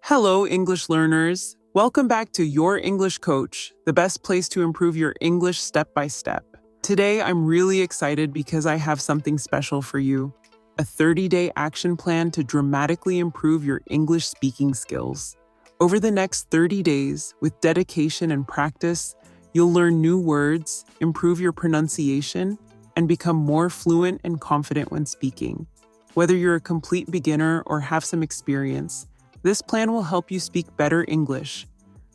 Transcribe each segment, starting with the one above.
Hello, English learners. Welcome back to Your English Coach, the best place to improve your English step by step. Today, I'm really excited because I have something special for you. A 30-day action plan to dramatically improve your English speaking skills. Over the next 30 days, with dedication and practice, you'll learn new words, improve your pronunciation, and become more fluent and confident when speaking. Whether you're a complete beginner or have some experience, this plan will help you speak better English.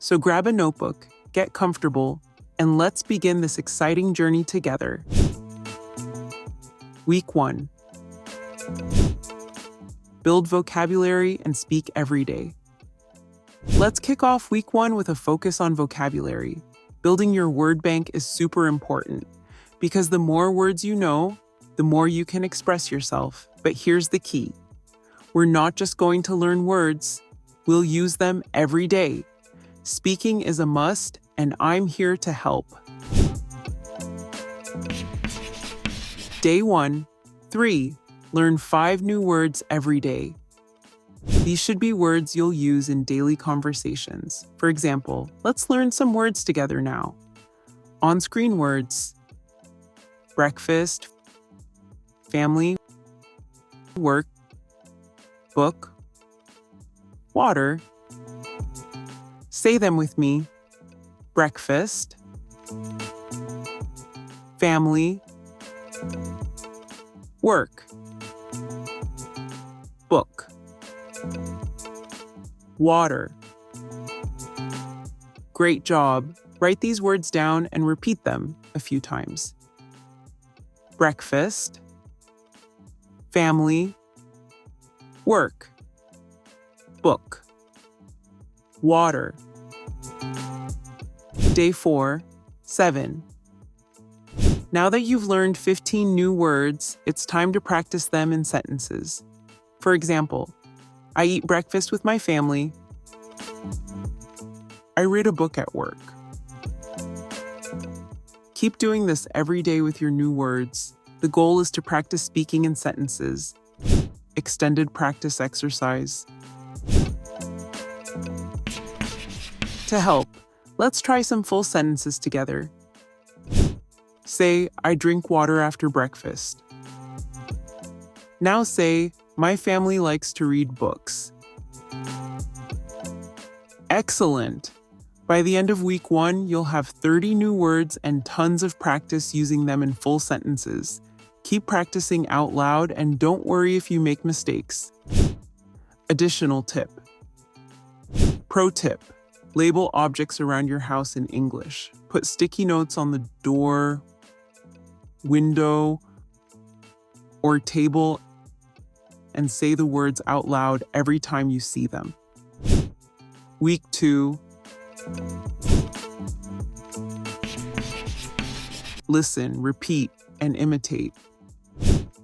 So grab a notebook, get comfortable, and let's begin this exciting journey together. Week 1. Build vocabulary and speak every day. Let's kick off week 1 with a focus on vocabulary. Building your word bank is super important because the more words you know, the more you can express yourself. But here's the key. We're not just going to learn words, we'll use them every day. Speaking is a must, and I'm here to help. Day 1, 3. Learn 5 new words every day. These should be words you'll use in daily conversations. For example, let's learn some words together now. On-screen words: breakfast, family, work, book, water. Say them with me. Breakfast, family, work, book, water. Great job. Write these words down and repeat them a few times. Breakfast, family, work, book, water. Day 4, 7. Now that you've learned 15 new words, it's time to practice them in sentences. For example, I eat breakfast with my family. I read a book at work. Keep doing this every day with your new words. The goal is to practice speaking in sentences. Extended practice exercise. To help, let's try some full sentences together. Say, I drink water after breakfast. Now say, my family likes to read books. Excellent! By the end of week 1, you'll have 30 new words and tons of practice using them in full sentences. Keep practicing out loud and don't worry if you make mistakes. Additional tip. Pro tip. Label objects around your house in English. Put sticky notes on the door, window, or table and say the words out loud every time you see them. Week 2. Listen, repeat, and imitate.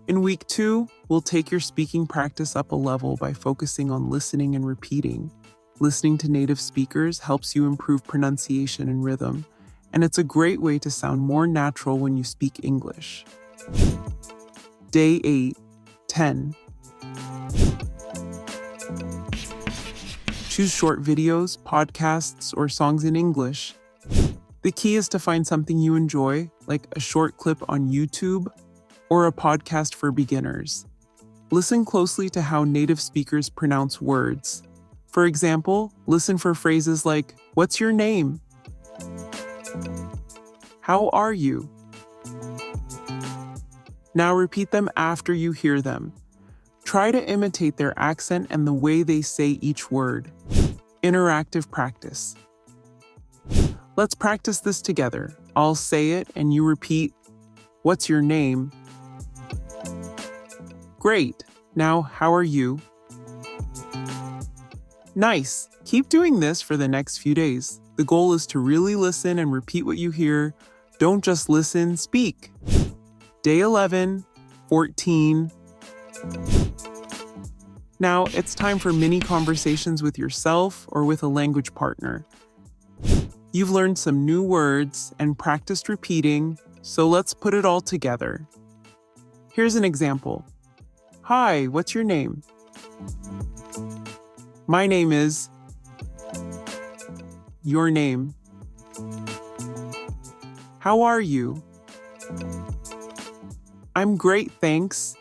In week 2, we'll take your speaking practice up a level by focusing on listening and repeating. Listening to native speakers helps you improve pronunciation and rhythm, and it's a great way to sound more natural when you speak English. Day 8, 10. Choose short videos, podcasts, or songs in English. The key is to find something you enjoy, like a short clip on YouTube or a podcast for beginners. Listen closely to how native speakers pronounce words. For example, listen for phrases like, "What's your name?" "How are you?" Now repeat them after you hear them. Try to imitate their accent and the way they say each word. Interactive practice. Let's practice this together. I'll say it and you repeat, "What's your name?" Great. Now, how are you? Nice. Keep doing this for the next few days. The goal is to really listen and repeat what you hear. Don't just listen, speak. Day 11, 14. Now it's time for mini conversations with yourself or with a language partner. You've learned some new words and practiced repeating, so let's put it all together. Here's an example. Hi, what's your name? My name is your name. How are you? I'm great, thanks.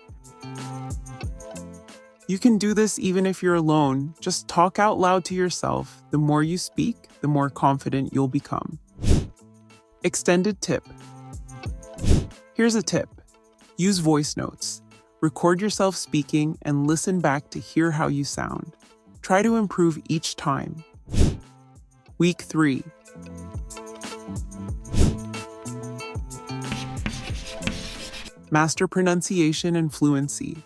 You can do this even if you're alone. Just talk out loud to yourself. The more you speak, the more confident you'll become. Extended tip. Here's a tip. Use voice notes. Record yourself speaking and listen back to hear how you sound. Try to improve each time. Week 3. Master pronunciation and fluency.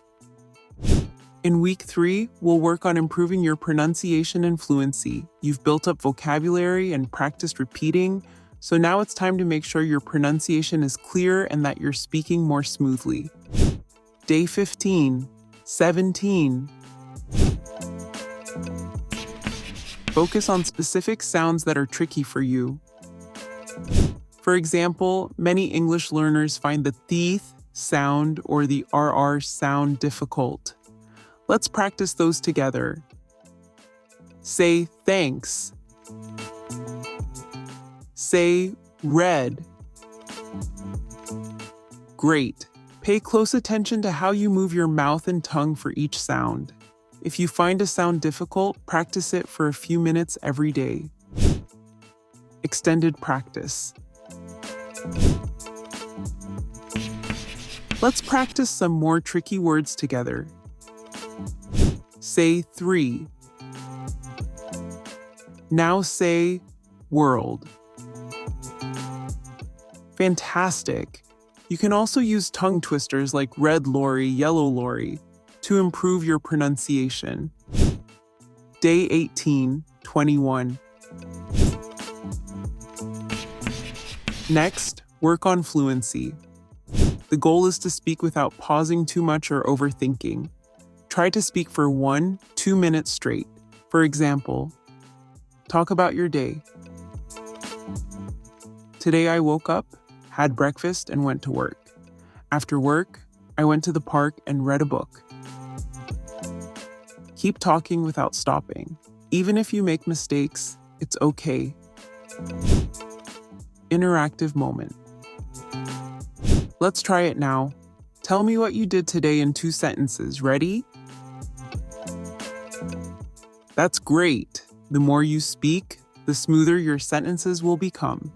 In week 3, we'll work on improving your pronunciation and fluency. You've built up vocabulary and practiced repeating, so now it's time to make sure your pronunciation is clear and that you're speaking more smoothly. Day 15, 17. Focus on specific sounds that are tricky for you. For example, many English learners find the th sound or the rr sound difficult. Let's practice those together. Say thanks. Say red. Great. Pay close attention to how you move your mouth and tongue for each sound. If you find a sound difficult, practice it for a few minutes every day. Extended practice. Let's practice some more tricky words together. Say 3. Now say world. Fantastic. You can also use tongue twisters like red lorry, yellow lorry to improve your pronunciation. Day 18, 21. Next, work on fluency. The goal is to speak without pausing too much or overthinking. Try to speak for 1-2 minutes straight. For example, talk about your day. Today I woke up, had breakfast, and went to work. After work, I went to the park and read a book. Keep talking without stopping. Even if you make mistakes, it's okay. Interactive moment. Let's try it now. Tell me what you did today in 2 sentences. Ready? That's great. The more you speak, the smoother your sentences will become.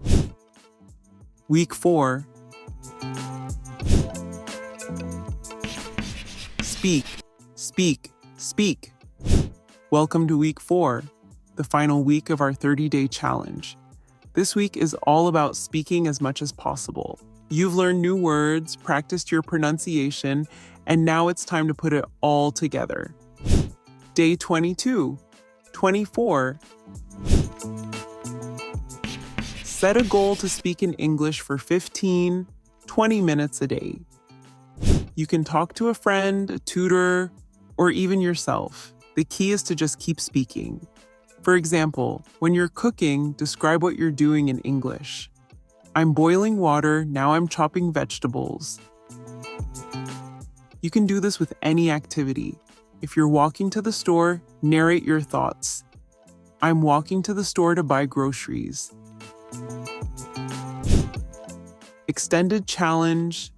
Week 4. Speak, speak, speak. Welcome to week 4, the final week of our 30-day challenge. This week is all about speaking as much as possible. You've learned new words, practiced your pronunciation, and now it's time to put it all together. Day 22, 24. Set a goal to speak in English for 15-20 minutes a day. You can talk to a friend, a tutor, or even yourself. The key is to just keep speaking. For example, when you're cooking, describe what you're doing in English. I'm boiling water, now I'm chopping vegetables. You can do this with any activity. If you're walking to the store, narrate your thoughts. I'm walking to the store to buy groceries. Extended challenge.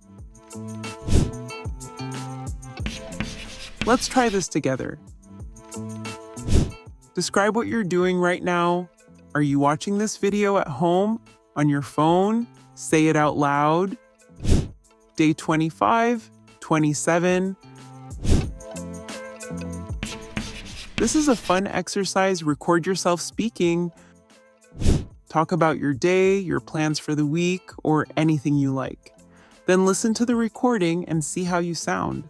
Let's try this together. Describe what you're doing right now. Are you watching this video at home, on your phone? Say it out loud. Day 25, 27. This is a fun exercise. Record yourself speaking. Talk about your day, your plans for the week, or anything you like. Then listen to the recording and see how you sound.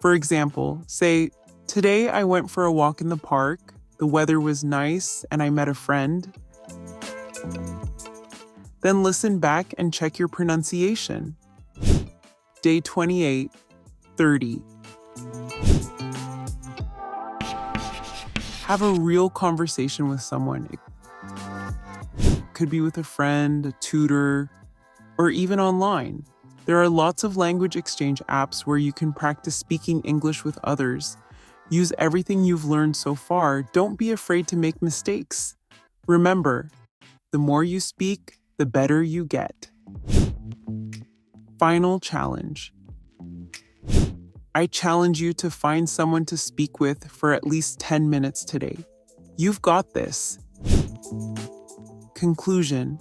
For example, say, today I went for a walk in the park. The weather was nice and I met a friend. Then listen back and check your pronunciation. Day 28, 30. Have a real conversation with someone. It could be with a friend, a tutor, or even online. There are lots of language exchange apps where you can practice speaking English with others. Use everything you've learned so far. Don't be afraid to make mistakes. Remember, the more you speak, the better you get. Final challenge. I challenge you to find someone to speak with for at least 10 minutes today. You've got this. Conclusion.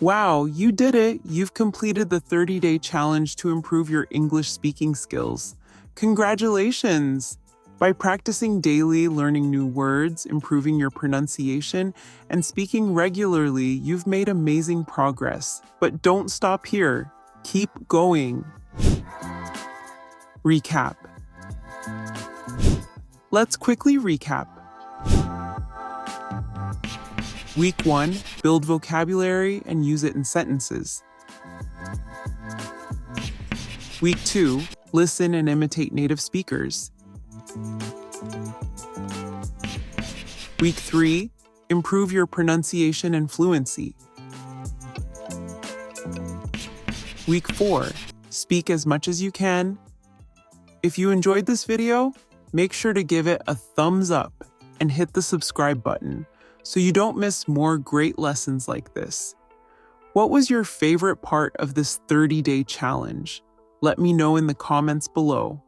Wow, you did it! You've completed the 30-day challenge to improve your English speaking skills. Congratulations! By practicing daily, learning new words, improving your pronunciation, and speaking regularly, you've made amazing progress. But don't stop here. Keep going. Recap. Let's quickly recap. Week 1, build vocabulary and use it in sentences. Week 2, listen and imitate native speakers. Week 3, improve your pronunciation and fluency. Week 4, speak as much as you can. If you enjoyed this video, make sure to give it a thumbs up and hit the subscribe button so you don't miss more great lessons like this. What was your favorite part of this 30-day challenge? Let me know in the comments below.